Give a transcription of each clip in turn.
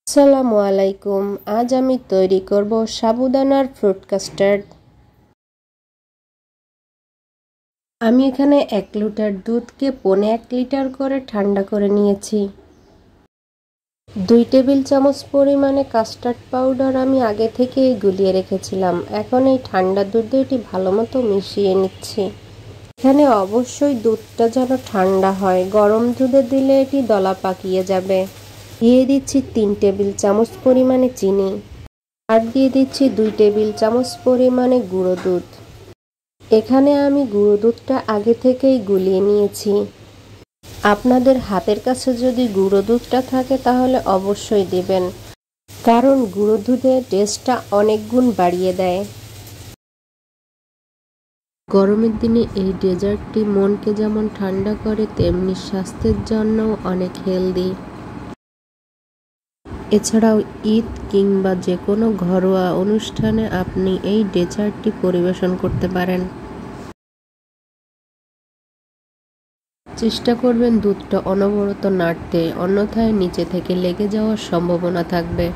আসসালামু আলাইকুম। আজ আমি তৈরি করব সাবুদানার ফ্রুট কাস্টার্ড। আমি এখানে 1 লিটার দুধকে 1.5 লিটার করে ঠান্ডা করে নিয়েছি। 2 টেবিল চামচ পরিমাণে কাস্টার্ড পাউডার আমি আগে থেকেই গুলিয়ে রেখেছিলাম। এখন এই ঠান্ডা দুধে এটি ভালোমতো মিশিয়ে নিচ্ছি। এখানে অবশ্যই দুধটা যেন ঠান্ডা হয়, গরম দুধে দিলে এটি দলা পাকিয়ে যাবে। দিয়ে দিচ্ছি 3 টেবিল চামচ পরিমাণে চিনি, আর দিয়ে দিচ্ছি 2 টেবিল চামচ পরিমাণে গুঁড়ো দুধ। এখানে আমি গুঁড়ো দুধটা আগে থেকেই গুলিয়ে নিয়েছি। আপনাদের হাতের কাছে যদি গুঁড়ো দুধটা থাকে তাহলে অবশ্যই দিবেন, কারণ গুঁড়ো দুধের টেস্টটা অনেক গুণ বাড়িয়ে দেয়। গরমের দিনে এই ডেজার্টটি মনকে যেমন ঠান্ডা করে, তেমনি স্বাস্থ্যের জন্যও অনেক হেলদি। এছাড়াও ঈদ কিংবা যে কোনো ঘরোয়া অনুষ্ঠানে আপনি এই ডেজার্টটি পরিবেশন করতে পারেন। চেষ্টা করবেন দুধটা অনবরত নাড়তে, অন্যথায় নিচে থেকে লেগে যাওয়ার সম্ভাবনা থাকবে।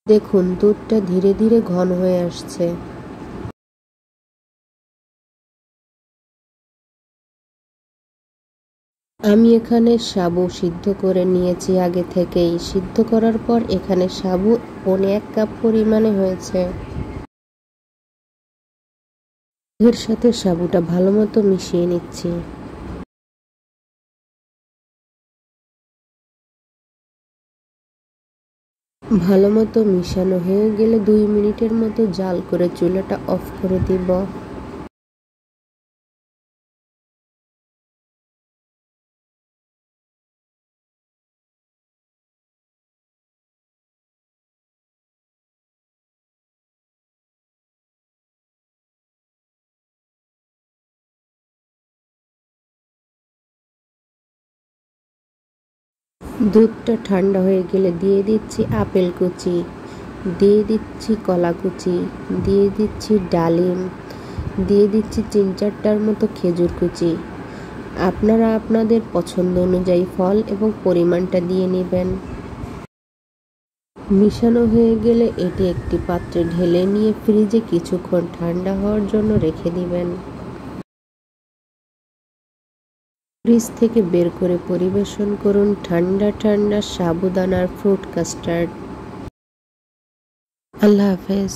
দেখুন দুধটা ধীরে ধীরে ঘন হয়ে আসছে। আমি এখানে সাবু সিদ্ধ করে নিয়েছি আগে থেকেই। সিদ্ধ করার পর এখানে সাবু 1.5 কাপ পরিমাণে হয়েছে। এর সাথে সাবুটা ভালো মতো মিশিয়ে নিচ্ছি। ভালো মতো মিশানো হয়ে গেলে 2 মিনিটের মতো জাল করে চুলাটা অফ করে দিব। দুধটা ঠান্ডা হয়ে গেলে দিয়ে দিচ্ছি আপেল কুচি, দিয়ে দিচ্ছি কলা কুচি, দিয়ে দিচ্ছি ডালিম, দিয়ে দিচ্ছি 3-4টার মতো খেজুর কুচি। আপনারা আপনাদের পছন্দ অনুযায়ী ফল এবং পরিমাণটা দিয়ে নেবেন। মিশানো হয়ে গেলে এটি একটি পাত্রে ঢেলে নিয়ে ফ্রিজে কিছুক্ষণ ঠান্ডা হওয়ার জন্য রেখে দিবেন। ফ্রিজ থেকে বের করে পরিবেশন করুন ঠান্ডা ঠান্ডা সাবুদানার ফ্রুট কাস্টার্ড। আল্লাহ হাফেজ।